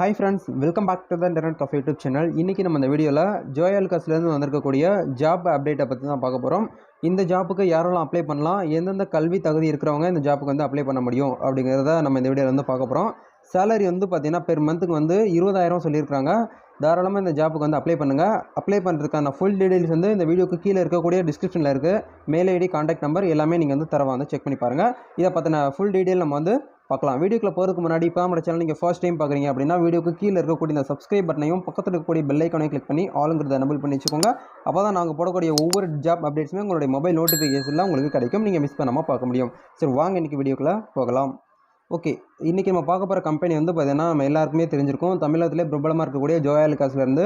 Hi friends, welcome back to the internet cafe YouTube channel. இன்றைக்கி நம்ம இந்த வீடியோவில் ஜோயாலுகாஸ்லேருந்து வந்திருக்கக்கூடிய ஜாப் அப்டேட்டை பற்றி தான் பார்க்க போகிறோம். இந்த ஜாப்புக்கு யாரெல்லாம் அப்ளை பண்ணலாம், எந்தெந்த கல்வி தகுதி இருக்கிறவங்க இந்த ஜாப்புக்கு வந்து அப்ளை பண்ண முடியும் அப்படிங்கிறத நம்ம இந்த வீடியோவில் வந்து பார்க்க போகிறோம். சேலரி வந்து பார்த்திங்கன்னா பெர் மந்த்துக்கு வந்து 20,000 சொல்லியிருக்காங்க. தாராளமாக இந்த ஜாப்புக்கு வந்து அப்ளை பண்ணுங்கள். அப்ளை பண்ணுறதுக்கான ஃபுல் டீடைல்ஸ் வந்து இந்த வீடியோக்கு கீழே இருக்கக்கூடிய டிஸ்கிரிப்ஷனில் இருக்குது. மெயில் ஐடி, கான்டாக்ட் நம்பர் எல்லாமே நீங்கள் வந்து தரவா வந்து செக் பண்ணி பாருங்கள். இதை பற்றின ஃபுல் டீடைல் நம்ம வந்து பார்க்கலாம். வீடியோக்குள்ள போகிறதுக்கு முன்னாடி இப்போ நம்ம சேனல் நீங்கள் ஃபர்ஸ்ட் டைம் பார்க்குறீங்க அப்படின்னா வீடியோக்கு கீழே இருக்கக்கூடிய இந்த சப்ஸ்கிரைப் பட்டனையும் பக்கத்தில் இருக்கக்கூடிய பெல் ஐக்கானையும் கிளிக் பண்ணி ஆளுங்கிறத எனபிள் பண்ணி வச்சுக்கோங்க. அப்போ தான் நாங்கள் போடக்கூடிய ஒவ்வொரு ஜாப் அப்டேட்ஸுமே உங்களுடைய மொபைல் நோட்டிஃபிகேஷனில் உங்களுக்கு கிடைக்கும். நீங்கள் மிஸ் பண்ணாமல் பார்க்க முடியும். சரி, வாங்க இன்றைக்கி வீடியோக்குள்ளே போகலாம். ஓகே, இன்றைக்கி நம்ம பார்க்க போகிற கம்பெனி வந்து பார்த்திங்கன்னா நம்ம எல்லாருக்குமே தெரிஞ்சிருக்கும். தமிழகத்திலே பிரபலமாக இருக்கக்கூடிய ஜோயாலுகாஸ்லேருந்து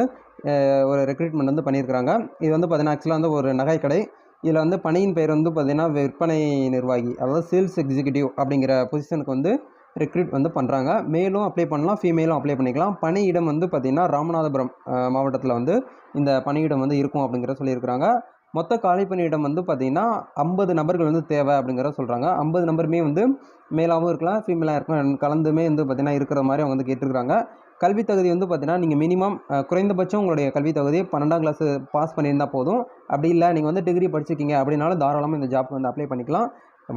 ஒரு ரெக்ரூட்மெண்ட் வந்து பண்ணியிருக்கிறாங்க. இது வந்து பார்த்திங்கன்னா ஆக்சுவலாக வந்து ஒரு நகை கடை. இதில் வந்து பணியின் பெயர் வந்து பார்த்திங்கன்னா விற்பனை நிர்வாகி, அதாவது சேல்ஸ் எக்ஸிக்யூட்டிவ் அப்படிங்கிற பொசிஷனுக்கு வந்து ரெக்ரூட் வந்து பண்ணுறாங்க. மேலும் அப்ளை பண்ணலாம், ஃபீமேலும் அப்ளை பண்ணிக்கலாம். பணியிடம் வந்து பார்த்திங்கன்னா ராமநாதபுரம் மாவட்டத்தில் வந்து இந்த பணியிடம் வந்து இருக்கும் அப்படிங்கிற சொல்லியிருக்கிறாங்க. மொத்த காலி பணியிடம் வந்து பார்த்திங்கன்னா 50 நபர்கள் வந்து தேவை அப்படிங்கிற சொல்கிறாங்க. 50 நபருமே வந்து மேலாகவும் இருக்கலாம், ஃபீமேலாக இருக்கலாம், கலந்துமே வந்து பார்த்திங்கன்னா இருக்கிற மாதிரி அவங்க வந்து கேட்டிருக்கிறாங்க. கல்வி தகுதி வந்து பார்த்திங்கன்னா நீங்கள் மினிமம் குறைந்தபட்சம் உங்களுடைய கல்வி தகுதி 12ஆம் கிளாஸ் பாஸ் பண்ணியிருந்தால் போதும். அப்படி இல்லை நீங்கள் வந்து டிகிரி படிச்சிருக்கீங்க அப்படின்னாலும் தாராளமாக இந்த ஜாப் வந்து அப்ளை பண்ணிக்கலாம்.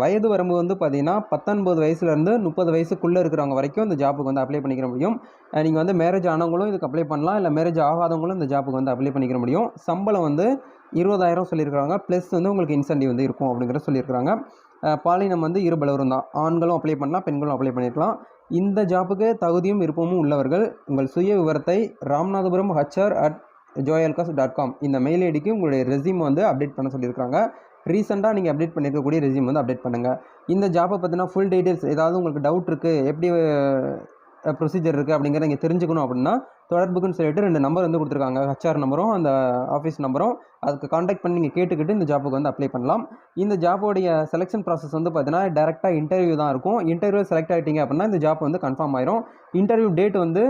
வயது வரம்பு வந்து பார்த்திங்கன்னா 19 வயசுலேருந்து 30 வயசுக்குள்ளே இருக்கிறவங்க வரைக்கும் இந்த ஜாப்புக்கு வந்து அப்ளை பண்ணிக்கிற முடியும். நீங்கள் வந்து மேரேஜ் ஆனவங்களும் இதுக்கு அப்ளை பண்ணலாம், இல்லை மேரேஜ் ஆகாதவங்களும் இந்த ஜாப்புக்கு வந்து அப்ளை பண்ணிக்கிற முடியும். சம்பளம் வந்து 20,000 சொல்லியிருக்கிறாங்க. ப்ளஸ் வந்து உங்களுக்கு இன்சென்டிவ் வந்து இருக்கும் அப்படிங்கிற சொல்லியிருக்கிறாங்க. பாலினம் வந்து இருபலவரும் தான். ஆண்களும் அப்ளை பண்ணலாம், பெண்களும் அப்ளை பண்ணிக்கலாம். இந்த ஜாப்புக்கு தகுதியும் விருப்பமும் உள்ளவர்கள் உங்கள் சுய விவரத்தை ராமநாதபுரம் hr@joyalkas.com இந்த மெயில் ஐடிக்கு உங்களுடைய ரெஸ்யூம் வந்து அப்டேட் பண்ண சொல்லியிருக்காங்க. ரீசெண்டாக நீங்கள் அப்டேட் பண்ணியிருக்கக்கூடிய ரெஸ்யூம் வந்து அப்டேட் பண்ணுங்கள். இந்த ஜாப்பை பற்றினா ஃபுல் டீட்டெயில்ஸ் ஏதாவது உங்களுக்கு டவுட் இருக்குது, எப்படி ப்ரொசீஜர் இருக்குது அப்படிங்கிறத நீங்கள் தெரிஞ்சுக்கணும் அப்படின்னா தொடர்புக்குன்னு சொல்லிட்டு 2 நம்பர் வந்து கொடுத்துருக்காங்க. ஹெச்ஆர் நம்பரும் அந்த ஆஃபீஸ் நம்பரும். அதுக்கு காண்டாக்ட் பண்ணி நீங்கள் கேட்டுக்கிட்டு இந்த ஜாப்புக்கு வந்து அப்ளை பண்ணலாம். இந்த ஜாப்போடைய செலெக்ஷன் ப்ராசஸ் வந்து பார்த்தீங்கன்னா டேரெக்டாக இன்டர்வியூ தான் இருக்கும். இன்டர்வியூ செலக்ட் ஆகிட்டீங்க அப்படின்னா இந்த ஜாப் வந்து கன்ஃபார்ம் ஆயிரும். இன்டர்வியூ டேட் வந்து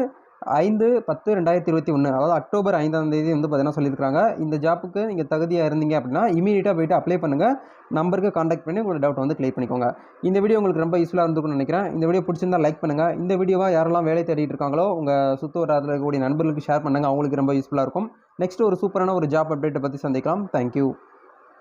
5/10/2021, அதாவது அக்டோபர் 5ஆம் தேதி வந்து பார்த்தீங்கன்னா சொல்லியிருக்காங்க. இந்த ஜாப்புக்கு நீங்கள் தகுதியாக இருந்தீங்க அப்படின்னா இமீடியட்டாக போய்ட்டு அப்ளை பண்ணுங்கள். நம்பருக்கு காண்டாக்ட் பண்ணி உங்களோட டவுட் வந்து கிளியர் பண்ணிக்கோங்க. இந்த வீடியோ உங்களுக்கு ரொம்ப யூஸ்ஃபுல்லாக இருந்துக்குன்னு நினைக்கிறேன். இந்த வீடியோ பிடிச்சிருந்தா லைக் பண்ணுங்கள். இந்த வீடியோவை யாரெல்லாம் வேலை தேடிட்டு இருக்காங்களோ உங்கள் சுற்று வட்டாரத்தில் இருக்கக்கூடிய நண்பர்களுக்கு ஷேர் பண்ணுங்கள். அவங்களுக்கு ரொம்ப யூஸ்ஃபுல்லாக இருக்கும். நெக்ஸ்ட் ஒரு சூப்பரான ஒரு ஜாப் அப்டேட்டை பற்றி சந்திக்கலாம். தேங்க்யூ.